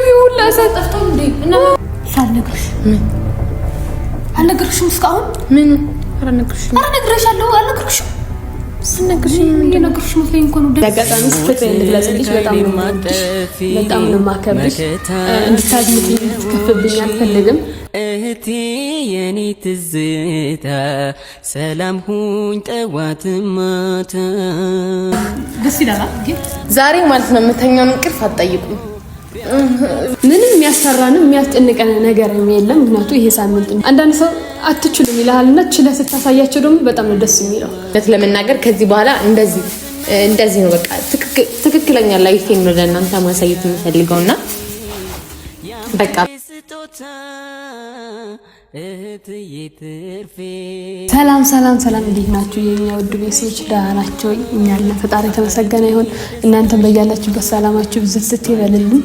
ይውላ ሳጠፍተው እንዴ እና ሳልነግርሽ ምን አልነግርሽም እስካሁን ምን አልነግርሻለሁ አልነግርሽም ስነግርሽ እንደነገርሽ መስለኝ እንኳን ወደ አጋጣሚ ፍቅሬን ልግለጽልሽ በጣም ነው ማከብርሽ እንድታዝምልኝ እንድትከፍብኝ አልፈልግም እህቴ የኔ ትዝታ ሰላም ሁኝ ጠዋት ማታ ደስ ይላል ዛሬ ማለት ነው የምተኛውን እንቅልፍ አትጠይቁም ምንም የሚያሰራንም የሚያስጨንቀን ነገር የለም ምክንያቱ ይሄ ሳምንት አንዳንድ ሰው አትችሉም ይላልና ችለ ስታሳያቸው ደግሞ በጣም ነው ደስ የሚለው ለምናገር ከዚህ በኋላ እንደዚህ ነው በቃ ትክክለኛ ላይፌን ነው ለእናንተ ማሳየት የምፈልገውና በቃ ሰላም እንዴት ናችሁ የኛ ውድ ቤተሰቦች ደህና ናችሁ እኛ ያለ ፈጣሪ ተመሰገነ ይሁን እናንተም በያላችሁበት ሰላማችሁ ብዝት ይበልልን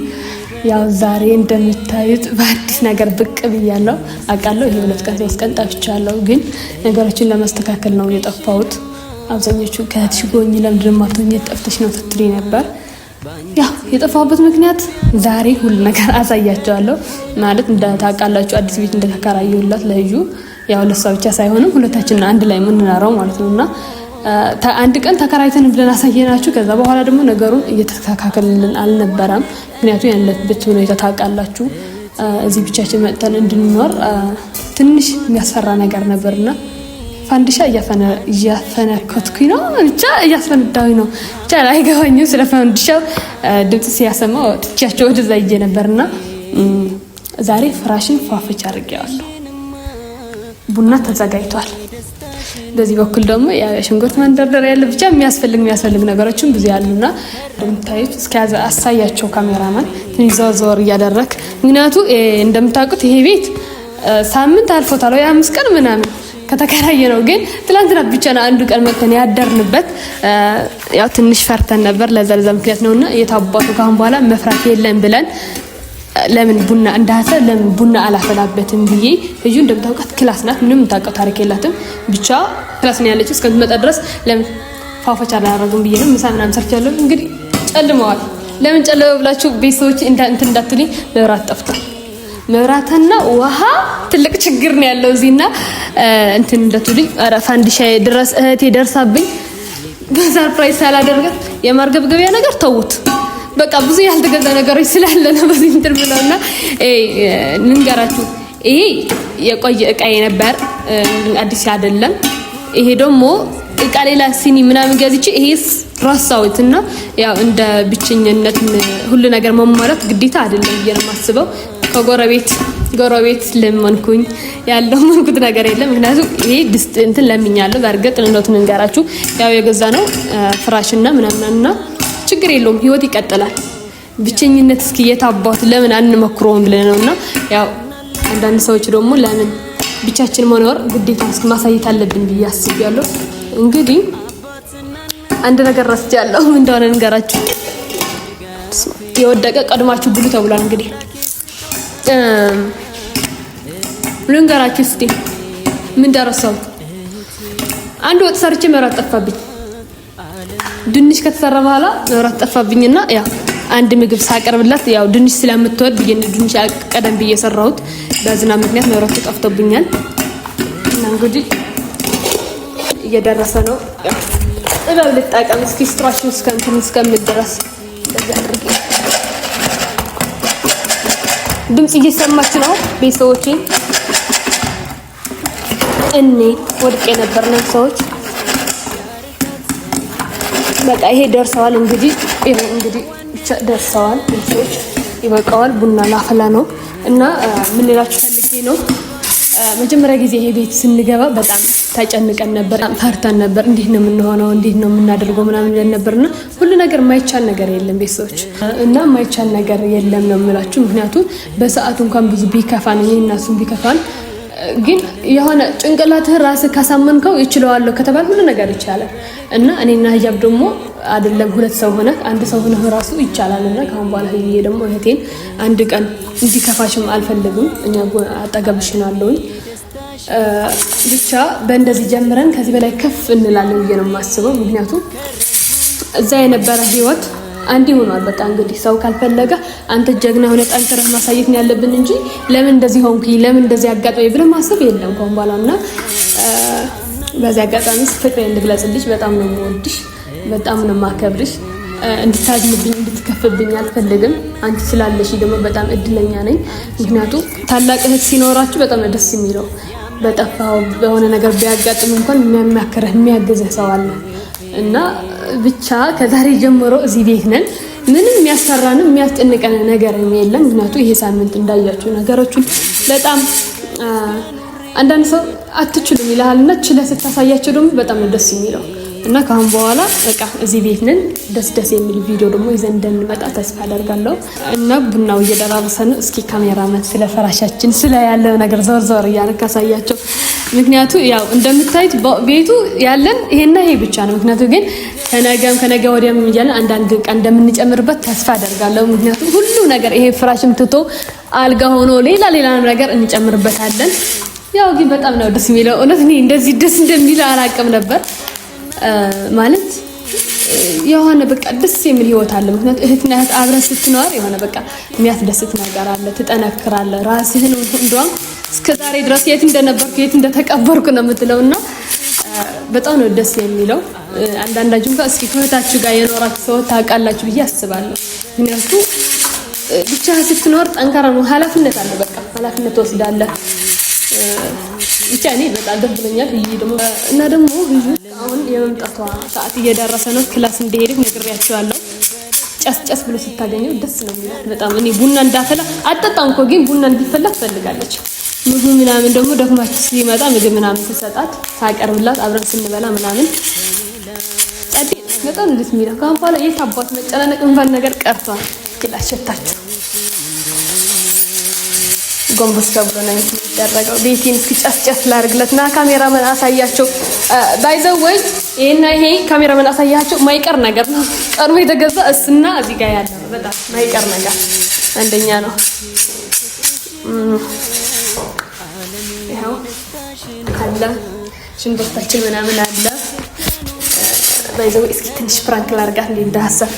ያው ዛሬ እንደምታዩት በአዲስ ነገር ብቅ ብያለሁ አውቃለሁ ይሄ 2 ቀን 3 ቀን ጠፍቻለሁ ግን ነገሮችን ለማስተካከል ነው የጠፋሁት አብዛኞቹ ከእህትሽ ጎኝ ለምንድን ማጥቶኝ ጠፍተሽ ነው ትትሪ ነበር ያው የጠፋሁበት ምክንያት ዛሬ ሁሉ ነገር አሳያቸዋለሁ ማለት እንደታውቃላችሁ አዲስ ቤት እንደተከራየሁላት ለዩ ያው ለሷ ብቻ ሳይሆንም ሁለታችንን አንድ ላይ ምንናራው ማለት ነውና አንድ ቀን ተከራይተን ብለን አሳየናችሁ ከዛ በኋላ ደግሞ ነገሩን እየተስተካከለልን አልነበረም ምክንያቱም ያለበት ሁኔታ ታውቃላችሁ እዚህ ብቻችን መጥተን እንድንኖር ትንሽ የሚያስፈራ ነገር ነበርና ፋንዲሻ እያፈነከትኩኝ ነው ብቻ እያስፈነዳሁኝ ነው ብቻ ላይገባኝም ስለ ፋንዲሻው ድምጽ ሲያሰማው ትቻቸው ወደዛ ይየ ነበርና ዛሬ ፍራሽን ፏፈች አድርጌዋለሁ ቡና ተዘጋጅቷል በዚህ በኩል ደግሞ የሽንኩርት መንደርደር ያለ ብቻ የሚያስፈልግ ነገሮችን ብዙ ያሉና እንደምታዩት እስከያዘ አሳያቸው ካሜራማን ትንዛዛወር እያደረክ ምክንያቱ እንደምታውቁት ይሄ ቤት ሳምንት አልፎታል ወይ 5 ቀን ምናምን ከተከራየ ነው ግን ትላንትና ብቻ ነው አንዱ ቀን መተን ያደርንበት ያው ትንሽ ፈርተን ነበር ለዘልዘ ምክንያት ነውና የታባቱ ካሁን በኋላ መፍራት የለም ብለን ለምን ቡና እንዳተ ለምን ቡና አላፈላበትም ብዬ ልጁ እንደምታውቃት ክላስ ናት ምንም ታውቀው ታሪክ የላትም ብቻ ክላስ ነው ያለችው እስከምትመጣ ድረስ ለምን ፋፋቻ አላረጉም ብዬ ነው ምሳምናም ሰርቻለሁ እንግዲህ ጨልመዋል ለምን ጨለመው ብላችሁ ቤተሰቦች እንዳትሉኝ መብራት ጠፍቷል መብራትና ውሃ ትልቅ ችግር ነው ያለው እዚህና እንደትሉኝ አረ ፋንዲሻዬ ድረስ እህቴ ደርሳብኝ በሰርፕራይዝ ሳላደርጋት የማርገብገቢያ ነገር ተውት በቃ ብዙ ያልተገዛ ነገሮች ስላለ ነው በዚህ ብለውና ልንገራችሁ ይሄ የቆየ እቃዬ ነበር አዲስ አይደለም ይሄ ደግሞ እቃ ሌላ ሲኒ ምናምን ገዝቼ ይሄስ ራሳውትና ያው እንደ ብቸኝነት ሁሉ ነገር መሟላት ግዴታ አይደለም የማስበው ከጎረቤት ለምንኩኝ ያለው ምንኩት ነገር የለም ምክንያቱም ይሄ ድስት ለምኛለሁ በርግጥ እንደውትን እንገራችሁ ያው የገዛ ነው ፍራሽና ምናምንና ችግር የለውም ህይወት ይቀጥላል ብቸኝነት እስኪ የታባቱ ለምን አንመክሮም ብለን ነውና ያው አንዳንድ ሰዎች ደግሞ ለምን ብቻችን መኖር ግዴታ እስኪ ማሳየት አለብን ብያስባለሁ እንግዲህ አንድ ነገር ረስቻለሁ እንደሆነ እንገራችሁ የወደቀ ቀድማችሁ ብሉ ተብሏል እንግዲህ ልንገራችሁ እስቲ ምን ደረሰው አንድ ወጥ ሰርቼ መብራት ጠፋብኝ ድንች ከተሰራ በኋላ መብራት ጠፋብኝና ያው አንድ ምግብ ሳቀርብላት ያው ድንች ስለምትወድ ድንች ቀደም ብዬ ሰራሁት በዝና ምክንያት መብራት ጠፍቶብኛል እና እንግዲህ እየደረሰ ነው ጥበብ ልጠቀም እስኪ ስትራሽን እስከምድረስ ድምጽ እየሰማች ነው ቤተሰቦቼ እኔ ወድቄ ነበርና ሰዎች በቃ ይሄ ደርሰዋል እንግዲህ ደርሰዋል ቤተሰቦች ይበቃዋል ቡና ላፈላ ነው እና ምን ልላችሁ ፈልጌ ነው መጀመሪያ ጊዜ ይሄ ቤት ስንገባ በጣም ተጨንቀን ነበር ፈርተን ነበር እንዴት ነው የምንሆነው እንዴት ነው የምናደርገው ምናምን ብለን ነበርና ሁሉ ነገር ማይቻል ነገር የለም ቤተሰቦች እና ማይቻል ነገር የለም ነው የምላችሁ ምክንያቱም በሰዓቱ እንኳን ብዙ ቢከፋን እኔና እሱም ቢከፋን ግን የሆነ ጭንቅላትህ ራስህ ካሳመንከው ይችላልው ከተባለ ሁሉ ነገር ይቻላል እና እኔና ህያብ ደግሞ አይደለም ሁለት ሰው ሆነ አንድ ሰው ሆነ ራሱ ይቻላልና ካሁን በኋላ ይሄ ደግሞ እህቴን አንድ ቀን እንዲከፋሽም አልፈልግም እኛ አጠገብሽ ናለውኝ ብቻ በእንደዚህ ጀምረን ከዚህ በላይ ከፍ እንላለን ብዬ ነው የማስበው ምክንያቱም እዛ የነበረ ህይወት አንድ ሆኗል። በቃ እንግዲህ ሰው ካልፈለገ አንተ ጀግና ሆነ ጠንክረህ ማሳየት ነው ያለብን እንጂ ለምን እንደዚህ ሆንኩኝ ለምን እንደዚህ አጋጠመኝ ብለህ ማሰብ የለም ከሆነ በኋላና በዚህ አጋጣሚ ፍቅሬን እንድግለጽልሽ በጣም ነው የምወድሽ፣ በጣም ነው የማከብርሽ። እንድታዝንብኝ እንድትከፍብኝ አልፈልግም። አንቺ ስላለሽ ደግሞ በጣም እድለኛ ነኝ። ምክንያቱም ታላቅ እህት ሲኖራችሁ በጣም ነው ደስ የሚለው። በጠፋው በሆነ ነገር ቢያጋጥም እንኳን የሚያማክርህ የሚያግዝህ ሰው አለ እና ብቻ ከዛሬ ጀምሮ እዚህ ቤት ነን። ምንም የሚያስፈራንም የሚያስጨንቀን ነገር የለም። ምክንያቱም ይሄ ሳምንት እንዳያችሁ ነገሮችን በጣም አንዳንድ ሰው አትችሉም ይላልና ችለህ ስታሳያቸው ደግሞ በጣም ነው ደስ የሚለው እና ካሁን በኋላ በቃ እዚህ ቤት ነን። ደስ የሚል ቪዲዮ ደግሞ ይዘን እንደምንመጣ ተስፋ አደርጋለሁ። እና ቡናው እየደራረሰ ነው። እስኪ ካሜራማን ስለ ፍራሻችን ስለ ያለው ነገር ዞር እያደረግ ካሳያቸው። ምክንያቱ ያው እንደምታዩት ቤቱ ያለን ይሄና ይሄ ብቻ ነው። ምክንያቱ ግን ከነገ ወዲያም እያለን አንዳንድ ቀን እንደምንጨምርበት ተስፋ አደርጋለሁ። ምክንያቱ ሁሉ ነገር ይሄ ፍራሽም ትቶ አልጋ ሆኖ ሌላ ነገር እንጨምርበታለን። ያው ግን በጣም ነው ደስ የሚለው። እውነት እኔ እንደዚህ ደስ እንደሚል አላውቅም ነበር። ማለት የሆነ በቃ ደስ የሚል ህይወት አለ። ምክንያቱም እህትና እህት አብረን ስትኖር የሆነ በቃ የሚያስደስት ነገር አለ። ትጠነክራለህ ራስህን። እንደውም እስከዛሬ ድረስ የት እንደነበርኩ የት እንደተቀበርኩ ነው የምትለውና በጣም ነው ደስ የሚለው። አንዳንዳችሁ ጋር እስኪ ከእህታችሁ ጋር የኖራችሁ ሰው ታውቃላችሁ ብዬ አስባለሁ። ምክንያቱም ብቻ ስትኖር ጠንካራ ነው። ኃላፊነት አለ። በቃ ኃላፊነት ወስዳለህ። ብቻ እኔ በጣም ደስ ብሎኛል። እና ደግሞ አሁን የመምጣቷ ሰዓት እየደረሰ ነው። ክላስ እንደሄድ ነግሬያቸዋለሁ። ጨስ ብሎ ስታገኘው ደስ ነው የሚላት በጣም። እኔ ቡና እንዳፈላ አጠጣም እኮ ግን ቡና እንዲፈላ ትፈልጋለች። ምግብ ምናምን ደግሞ ደክማች ሲመጣ ምግብ ምናምን ትሰጣት ታቀርብላት አብረን ስንበላ ምናምን በጣም ደስ የሚለው። ካሁን በኋላ የት አባት መጨናነቅ እንኳን ነገር ቀርቷል። ክላስ ሸታችሁ ጎንበስ ተብሎ ነው የሚደረገው። ቤቴን እስኪ ጨስ ላድርግለትና ካሜራማን አሳያቸው። ባይዘው ወይ ይሄ ካሜራማን አሳያቸው። ማይቀር ነገር ነው ቀርቦ የተገዛ እስና እዚህ ጋር ያለ ነው። በጣም ማይቀር ነገር አንደኛ ነው። ይሄው አለ ሽንኩርታችን ምናምን አለ። ባይዘው እስኪ ትንሽ ፍራንክ ላድርጋት እንዳሰብ።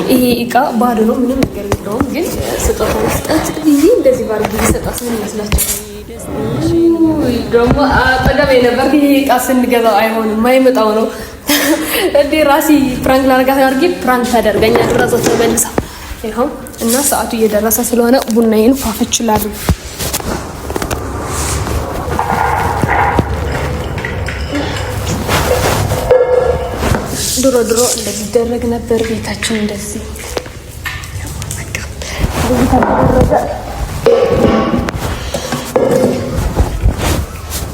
ይሄ እቃ ባዶ ነው፣ ምንም ነገር የለውም። ግን ስጦታ መስጠት እንደዚህ ባርግ ይሰጣስ ምን ይመስላችሁ? ደግሞ አጠገብ የነበር ይሄ እቃ ስንገዛው አይሆንም ማይመጣው ነው እንዴ። ራሲ ፍራንክ ላድርጋት አድርጌ ፍራንክ ታደርገኛ ድረስ ተመልሳ ይሄው። እና ሰዓቱ እየደረሰ ስለሆነ ቡናዬን ፋፈች ላድርግ። ድሮ እንደዚህ ይደረግ ነበር ቤታችን እንደዚህ ተደረገ።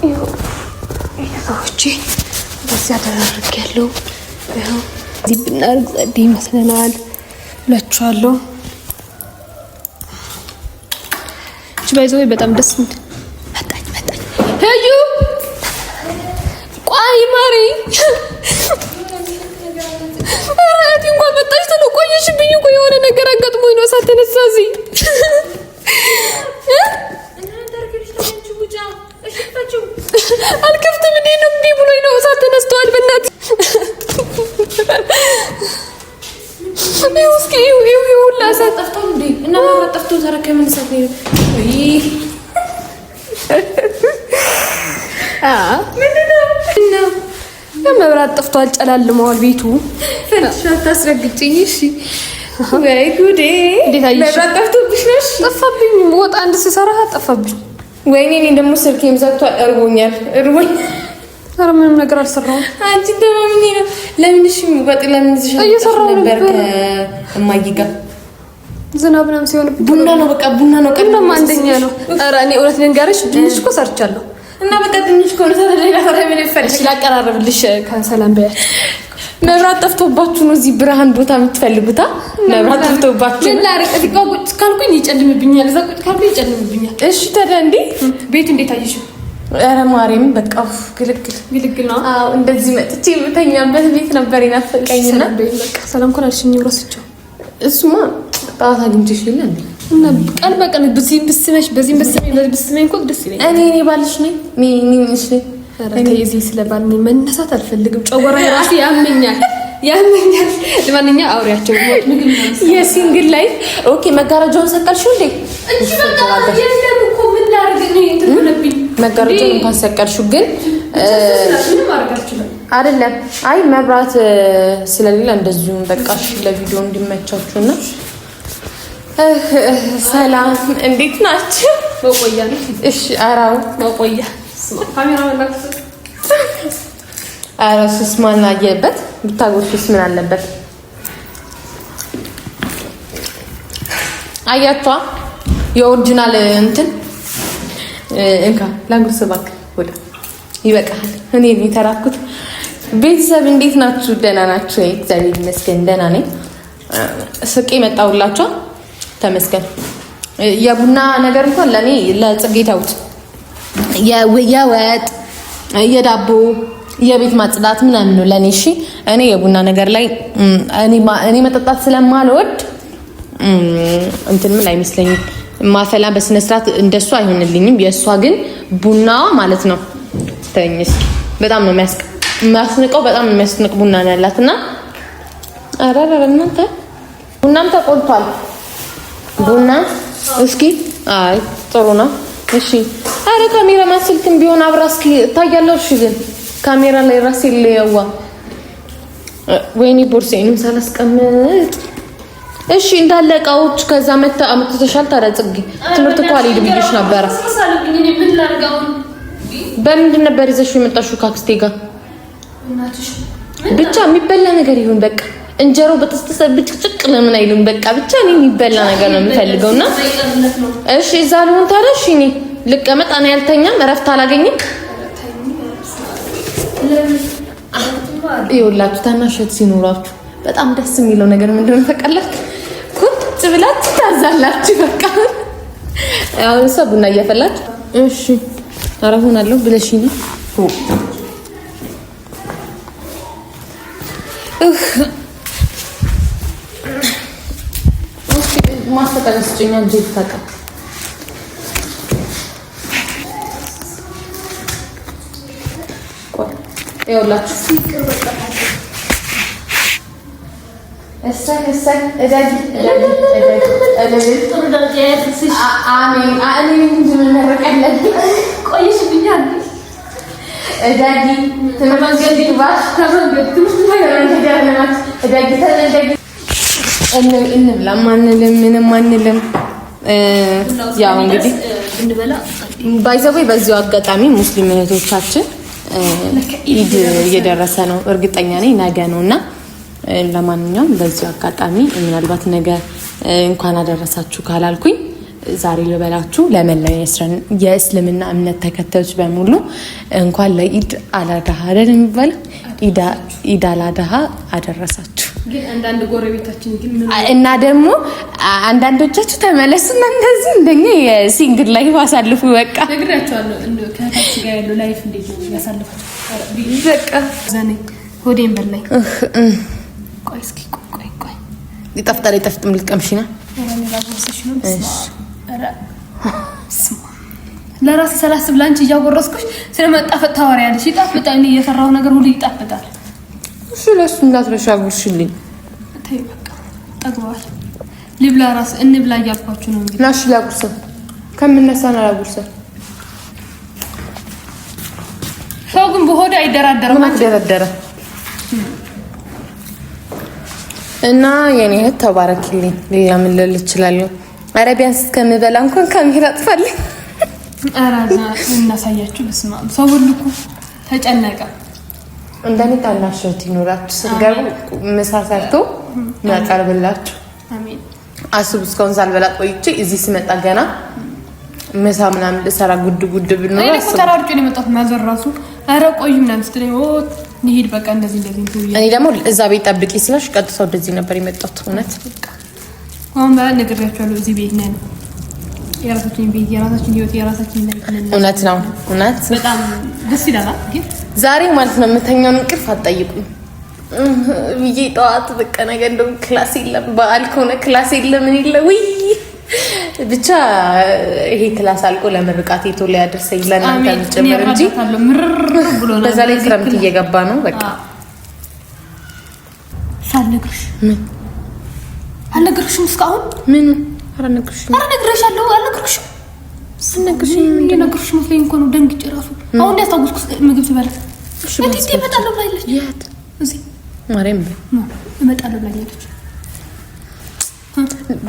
ይሄ እንደዚህ አደረግያለሁ። ይሄው እዚህ ብናርግ ጸዴ ይመስለናል እላችኋለሁ። እቺ ባይዘው በጣም ደስ መጣች ሄዩ ቋይ ማሪ አራቲ እንኳን መጣች ተቆየሽብኝ እኮ የሆነ ነገር አጋጥሞኝ ነው ሳትነሳ እዚህ አልከፍትም እንዴ ነው እንዴ ብሎኝ ነው ሳትነስተዋል። በእናትህ ይኸው ሁላ ሳጠፍተው እንዴ እና መብራት ጠፍቶ ተረከ ምን ሰዓት ነው? ምንድነው መብራት ጠፍቷል። ጨላልመዋል ቤቱ። ታስረግጭኝ እሺ። ወይ ጉዴ! መብራት ጠፍቶብሽ ነው? ጠፋብኝ። ወጣ አንድ ስሰራ ጠፋብኝ። ወይኔ እኔ ደግሞ ስልኬም ዘግቷል። እርቦኛል። ኧረ ምንም ነገር አልሰራሁም። አንቺ ተማምኝ ነው። ለምን እሺ ወጥ ለምን እየሰራሁ ነበር ከእማዬ ጋር። ዝናብ ምናምን ሲሆን ቡና ነው በቃ ቡና ነው። ቀደም አንደኛ ነው። ኧረ እኔ እውነት ልንገርሽ ድንች እኮ ሰርቻለሁ። እና በቃ ድንች እኮ ነው ተደረጋ ተረበለ ፈለሽ ላቀራረብልሽ ከሰላም በያች። መብራት ጠፍቶባችሁ ነው እዚህ ብርሃን ቦታ የምትፈልጉታ? መብራት ጠፍቶባችሁ ምን ላድርግ? እዚህ ጋር ቁጭ ካልኩኝ ይጨልምብኛል፣ እዛ ቁጭ ካልኩኝ ይጨልምብኛል። እሺ ታዲያ እንዴ ቤቱ እንዴት አየሽው? ኧረ ማርያም በቃ ግልግል ነው። አዎ እንደዚህ መጥቼ የምተኛበት ቤት ነበር ይናፈቀኝና በቃ ሰላም ኮን አልሽኝ ወረስቸው። እሱማ ጣጣ አግኝቼሽ የለ እንዴ እና ቀን በቀን በዚህ ብስመኝ እኮ ደስ ይለኛል። እኔ ባልሽ ነኝ ነኝ ነኝ። ኧረ ተይዚ ስለባል መነሳት አልፈልግም። ጨጓራ ራሴ ያመኛል ያመኛል። ለማንኛውም አውሪያቸው የሲንግል ላይ ኦኬ። መጋረጃውን ሰቀልሽው እንዴ? እሺ በቃ የለም እኮ ምን ላድርግ ነው እንትልብኝ። መጋረጃውን እንኳን ሰቀልሽው ግን ምንም አድርጋችሁ አይደለም። አይ መብራት ስለሌለ እንደዚሁም በቃሽ ለቪዲዮ እንዲመቻችሁና ሰላም እንዴት ናችሁ? መቆያ ነው። እሺ አራው መቆያ ካሜራ ወላክስ አራሱስ ማን አየበት ብታጎርሱስ ምን አለበት? አያቷ የኦሪጂናል እንትን እንካ ላንጉስ ባክ ወደ ይበቃል። እኔ ተራኩት። ቤተሰብ እንዴት ናችሁ? ደህና ናችሁ? እግዚአብሔር ይመስገን ደህና ነኝ። ስቄ መጣሁላችሁ ተመስገን። የቡና ነገር እንኳን ለኔ ለጽጌ ታውት የወጥ የዳቦ የቤት ማጽዳት ምናምን ነው ለኔ። እሺ እኔ የቡና ነገር ላይ እኔ መጠጣት ስለማልወድ እንትን ምን አይመስለኝም። ማፈላ በስነ ስርዓት እንደሱ አይሆንልኝም። የሷ ግን ቡናዋ ማለት ነው ተኝስ በጣም ነው የሚያስንቀው። በጣም የሚያስንቅ ቡና ነው ያላትና አራራ እናንተ ቡናም ተቆልቷል። ቡና እስኪ አይ ጥሩ ነው። እሺ አረ ካሜራ ማስልክም ቢሆን አብራ እስኪ ታያለሽ። እሺ ግን ካሜራ ላይ ራሴ ለያዋ ወይኔ ቦርሴንም ሳላስቀምጥ እሺ እንዳለ እቃዎች ከዛ አመጣተሻል። ታዲያ ጽጌ ትምህርት እኮ አልሄድም ብዬሽ ነበር። በምንድን ነበር ይዘሽው የመጣሽው? ካክስቴ ጋር ብቻ የሚበላ ነገር ይሁን በቃ እንጀራው በተስተሰ ብጭጭቅ ለምን አይሉም? በቃ ብቻ እኔ የሚበላ ነገር ነው የምፈልገውና እሺ እዛ ልሁን ታዲያ። እሺ እኔ ልቀመጥ። እኔ ያልተኛም እረፍት አላገኝም። ይኸውላችሁ ታናሽት ሲኖራችሁ በጣም ደስ የሚለው ነገር ምንድነው ታውቃላችሁ? ቁጭ ብላችሁ ታዛላችሁ። በቃ አሁን ሰው ቡና እያፈላች እሺ አረሁናለሁ ብለሽኝ ነው ማስተካከል ስጭኛ እንጂ ታውቃ ይኸውላችሁ እሰይ እዳጊ አሜን አሜን እንጂ ምን መረቀለት ቆይሽብኛል። እዳጊ ተመንገድ ባሽ ተመንገድ እዳጊ እንብላ ማንልም ምንም አንልም። ያው እንግዲህ ባይዘው በዚሁ አጋጣሚ ሙስሊም እህቶቻችን ኢድ እየደረሰ ነው። እርግጠኛ ነኝ ነገ ነውና ለማንኛውም በዚሁ አጋጣሚ ምናልባት ነገ እንኳን አደረሳችሁ ካላልኩኝ ዛሬ ልበላችሁ ለመላው የእስልምና እምነት ተከታዮች በሙሉ እንኳን ለኢድ አላዳሃ አይደል የሚባለው ኢድ አላዳሃ አደረሳችሁ። ግን አንዳንድ ጎረቤታችን ግን እና ደግሞ አንዳንዶቻችሁ ተመለሱና እንደዚህ እንደኛ የሲንግል ላይፍ አሳልፉ። በቃ ነግራችኋለሁ ከታች ጋር ያለው ላይፍ እንዴት ነው ያሳልፋችሁ? በቃ ዘኔ ሆዴን በላይ ቆይ እስኪ ቆይ ይጠፍጥም ልትቀምሺና ለራሴ ሰላስብ ላንቺ እያጎረስኩሽ ስለመጣፈጥ ታወሪያለሽ። ይጣፍጣል። እኔ እየሰራው ነገር ሁሉ ይጣፍጣል። እሺ ለሱ እንዳትረሻ ጉርሽልኝ። ተይ በቃ ጠግቧል። ልብላ ራስ እንብላ እያልኳችሁ ነው እንግዲህ። ናሽ ላጉርሰ ከምነሳና ላጉርሰ ሰው ግን በሆዴ አይደራደረም። ማደረደረ እና የኔ እህት ተባረክልኝ። ሌላ ምን ልል እችላለሁ? ኧረ ቢያንስ እስከምበላ እንኳን ካሜራ አጥፋልኝ። አራዛ እናሳያችሁ። በስመ አብ ሰው ሁሉ እኮ ተጨነቀ። እንደኔ ታናሽ እህት ይኖራችሁ ስትገቡ ምሳ ሰርቶ ያቀርብላችሁ። አሜን። አስቡ እስካሁን ሳልበላ ቆይቼ እዚህ ስመጣ ገና ምሳ ምናምን ልሰራ ጉድ ብንኖር እኔ እኮ ተራርጬ ነው የመጣሁት። ማዘር ራሱ ኧረ ቆይ ምናምን ስትለኝ እንሂድ በቃ እንደዚህ እኔ ደግሞ እዛ ቤት ጠብቂ ስላሽ ቀጥታ ወደዚህ ነበር የመጣሁት። እውነት አሁን በኋላ ነግሬያቸዋለሁ። እዚህ ቤት ነን፣ የራሳችን ቤት፣ የራሳችን ህይወት፣ የራሳችን ነን። እውነት ነው። እውነት በጣም ደስ ይላል። ግን ዛሬ ማለት ነው የምተኛውን እንቅልፍ አትጠይቁኝ ብዬ ጠዋት በቃ ነገ እንደውም ክላስ የለም በዓል ከሆነ ክላስ የለም ምን የለ ወይ ብቻ ይሄ ክላስ አልቆ ለምርቃት ቶሎ ያደርሰኝ ለእናንተ ጭምር እንጂ በዛ ላይ ክረምት እየገባ ነው። በቃ ምን አልነግርሽም እስካሁን ምን አልነግርሻለሁ ስነግርሽ መስለኝ እኮ ነው ደንግጬ እራሱ አሁን ያስታውስኩ ምግብ ትበላ እንዴት ይመጣል ብላለች እዚህ ማርያም እመጣለሁ ብላለች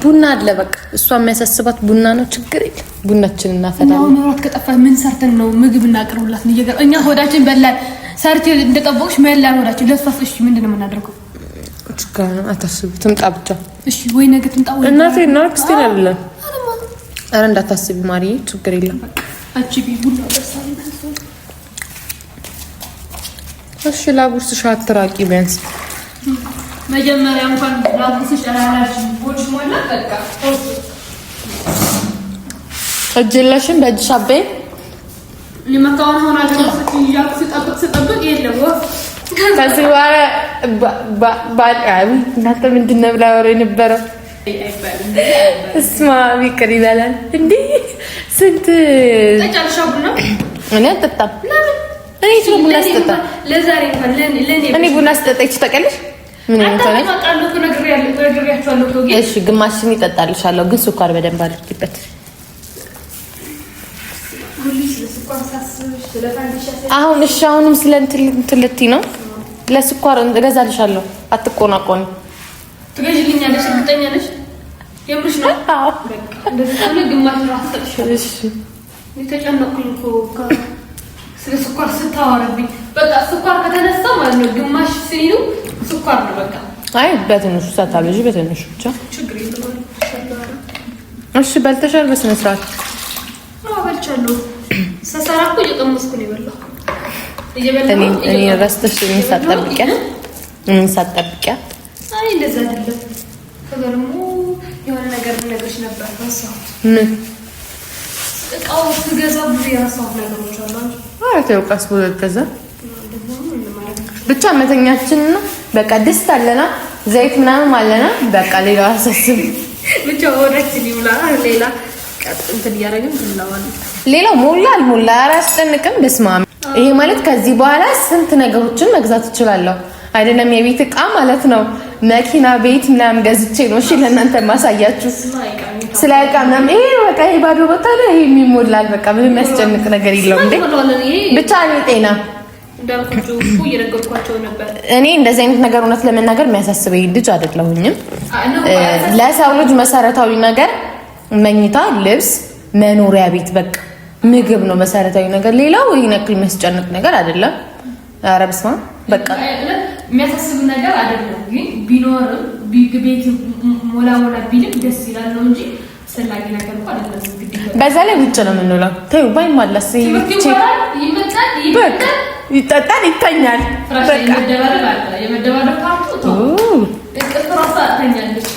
ቡና አለ በቃ እሷ የሚያሳስባት ቡና ነው ችግር የለም ቡናችንን እናፈላለን ነው ከጠፋ ምን ሰርተን ነው ምግብ እናቀርብላት ነው እኛ ሆዳችን በላን ሰርቴ እንደጠበቅሽ መላን ሆዳችን ለሷስ እሺ ምንድነው የምናደርገው ችግር ነው አታስቡ ትምጣ ብቻ እሺ ወይ ነገ ትምጣ ወይ እናቴ ነው ክርስቲያን አይደለም አረ እንዳታስቢ ማርዬ ችግር የለም አንቺ ቢቡና ደርሳለኝ እሺ ላጉርስሽ አትራቂ ቢያንስ መጀመሪያ እንኳን ላጉርስሽ አራራሽ ቦች ሞላ በቃ እጅለሽን በእጅሽ አበይ ለማታውን ሆና ደረሰች ይያክስ ተጠብቅ የለም ከዚህ ባል እናንተ ምንድን ነው ብላ ወሬ ነበረ እስማ ቢቀር ይላል እንዴ ስንት ተጫልሻው ቡና እኔ አጠጣም እኔ ትሩ ቡና አጠጣ ለዛሬ እንኳን ለኔ እኔ ቡና አጠጣች ተቀልሽ ምን ይመጣል አጣጣለሁ ነግሬያቸዋለሁ ነው እሺ ግማሽን ይጠጣልሻለሁ ግን ስኳር በደንብ አድርጊበት አሁን እሺ አሁንም ስለንትልቲ ነው ለስኳር እገዛልሻለሁ አትቆናቆኒ ትገዢልኛለሽ እርግጠኛ ነሽ የምርሽ ነው አዎ እንደዚህ ነው ግማሽ ራስ ተጥሽልሽ የተጨነኩኝ እኮ ስለ ስኳር ስታወራብኝ በቃ ስኳር ከተነሳ ማለት ነው ግማሽ ሲሉ ስኳር ነው በቃ አይ በትንሹ ሳታበጂ በትንሹ ብቻ ችግር የለውም እሺ በልተሻል በስነ ስርዓት አዎ በልቻለሁ ሰሰራ እኮ እየቀመስኩ ነው የበላሁ እኔ ረስተሽ ሳትጠብቂያ አይ እንደዛ አይደለም ከበርሙ የሆነ ነገር ነገርሽ ነበር በሳው ምን እቃው ስገዛ ብዙ የራሳው ነገሮች አሉ አይ ተውቃስ ወደዛ ብቻ መተኛችንና በቃ ደስታ አለና ዘይት ምናምን አለና በቃ ሌላ አሰስም ብቻ ወደችን ይውላ ሌላ እንትን ያረጋግም ትላዋል ሌላው ሞላ አራስጠንቅም በስማም ይሄ ማለት ከዚህ በኋላ ስንት ነገሮችን መግዛት እችላለሁ አይደለም የቤት እቃ ማለት ነው መኪና ቤት ምናምን ገዝቼ ነው እሺ ለእናንተ ማሳያችሁ ስለቃ ምናምን ይሄ በቃ ይሄ ባዶ ቦታ ላይ ይሄ የሚሞላል በቃ ምንም የሚያስጨንቅ ነገር የለውም እንዴ ብቻ እኔ ጤና እንዳልኩት እየነገርኳቸው ነበር እኔ እንደዚህ አይነት ነገር እውነት ለመናገር የሚያሳስበኝ ልጅ አይደለሁኝም ለሰው ልጅ መሰረታዊ ነገር መኝታ ልብስ መኖሪያ ቤት በቃ ምግብ ነው መሰረታዊ ነገር ሌላው ይሄን ያክል የሚያስጨንቅ ነገር አይደለም ኧረ በስመ አብ በቃ የሚያሳስብ ነገር አይደለም ግን ቢኖርም ቤት ሞላ ቢልም ደስ ይላል ነው እንጂ ሰላጊ ነገር እንኳን አይደለም ግዴታ በዛ ላይ ብቻ ነው የምንውለው ተይው ባይማላስ ይጠጣል ይተኛል በቃ የመደባደብ ካርቱ እቅፍራሳ ተኛለች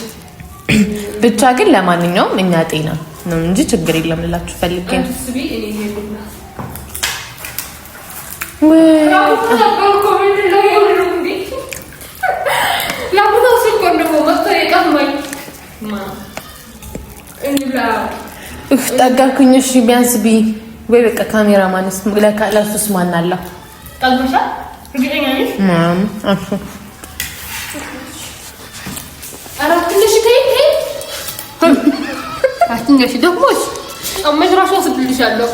ብቻ ግን ለማንኛውም እኛ ጤና ነው እንጂ ችግር የለም ልላችሁ ፈልጌ ነው ጠጋኩኝ እሺ ቢያንስ ወይ በቃ ካሜራማንስ ለካላሱስ ማን አለ ጠጋሻ እርግጠኛ ነሽ ማም አፉ አራት ትንሽ አትኛሽ ደግሞሽ አመጅራሽ ወስድልሻለሁ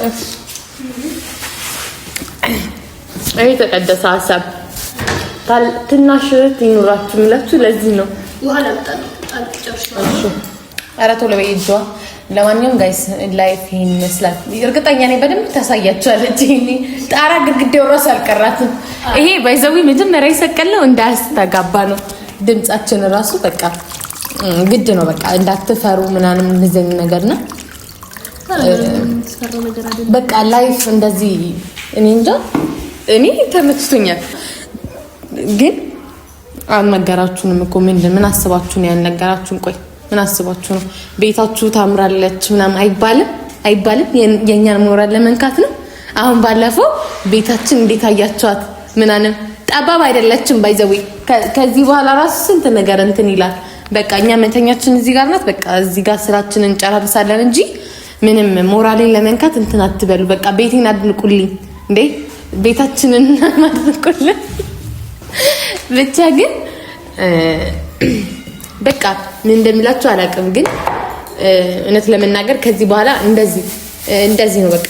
አይ ተቀደሰ ሀሳብ ትናሽ ይኑራችሁ ለዚህ ለዚህ ነው ውሃ ለምጣል አልጨርሽሽ ኧረ ቶሎ በይጇ ለማንኛውም ጋይስ ላይፍ ይሄን ይመስላል እርግጠኛ ነኝ በደንብ ታሳያችኋለች ይሄኔ ጣራ ግድግዳው ራስ አልቀራትም ይሄ ባይዘዊ መጀመሪያ ይሰቀለው እንዳያስተጋባ ነው ድምጻችን ራሱ በቃ ግድ ነው በቃ እንዳትፈሩ ምናምን እንደዚህ ነገርና በቃ ላይፍ እንደዚህ እኔ እንጃ እኔ ተመችቶኛል ግን አልነገራችሁንም እኮ ምን አስባችሁ ነው ያልነገራችሁን ቆይ ምን አስባችሁ ነው ቤታችሁ ታምራለች ምናምን አይባልም የኛን ሞራል ለመንካት ነው አሁን ባለፈው ቤታችን እንዴት አያችኋት ምናምን ጠባብ አይደለችም ባይዘዊ ከዚህ በኋላ ራሱ ስንት ነገር እንትን ይላል በቃ እኛ መተኛችን እዚህ ጋር ናት በቃ እዚህ ጋር ስራችንን እንጨራርሳለን እንጂ ምንም ሞራሌን ለመንካት እንትን አትበሉ በቃ ቤቴን አድንቁልኝ እንዴ ቤታችንን አድንቁልኝ ብቻ ግን በቃ ምን እንደምላችሁ አላውቅም፣ ግን እውነት ለመናገር ከዚህ በኋላ እንደዚህ ነው በቃ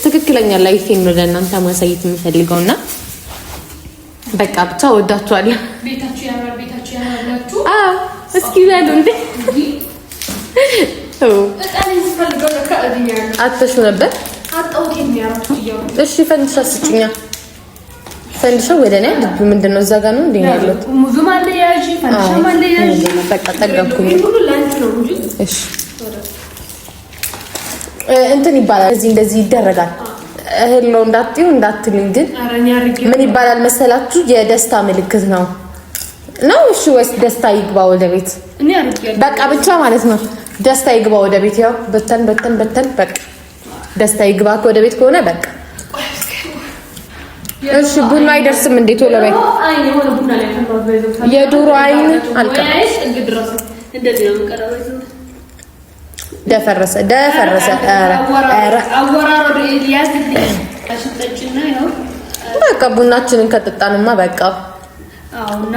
ትክክለኛ ላይፍ ነው ለእናንተ ማሳየት የምፈልገውና በቃ ብቻ ወዳችኋለሁ። ቤታችሁ ያምራላችሁ። እስኪ በሉ እንዴ አጥተሽ ነበር እሺ ፈንድሻ ስጭኛ። ፈንድሻው ወደ እኔ ልጅ ምንድነው እዛ ጋር ነው እንዴ ያለው? ሙዙ ማለያጂ ፈንድሻ ማለያጂ በቃ ጠገብኩኝ። እሺ እንትን ይባላል እንደዚህ ይደረጋል። እህል ነው እንዳትሉኝ፣ ግን ምን ይባላል መሰላችሁ? የደስታ ምልክት ነው። እሺ ወይስ ደስታ ይግባ ወደ ቤት? በቃ ብቻ ማለት ነው ደስታ ይግባ ወደ ቤት። ያው በተን በቃ ደስታ ይግባ ወደ ቤት ከሆነ በቃ እሺ። ቡና አይደርስም እንዴ? ቶሎ በይ። የዶሮ አይን አልቀረም። ደፈረሰ። በቃ ቡናችንን ከጠጣንማ በቃ አውና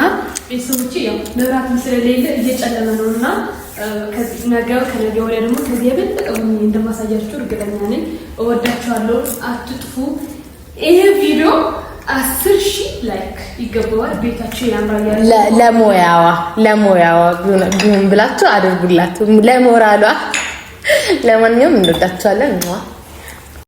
ቤተሰቦቼ ያው መብራት ስለሌለ እየጨለመ ነውና ከነገ ወዲያ ደግሞ ከዚህ የበለጠ እንደማሳያችሁ እርግጠኛ ነኝ። እወዳችኋለሁ። አትጥፉ። ይሄ ቪዲዮ 10,000 ላይክ ይገባዋል። ቤታችሁ ያምራል። ለሞያዋ ቢሆን ብላችሁ አድርጉላት፣ ለሞራሏ። ለማንኛውም እንወዳችኋለን።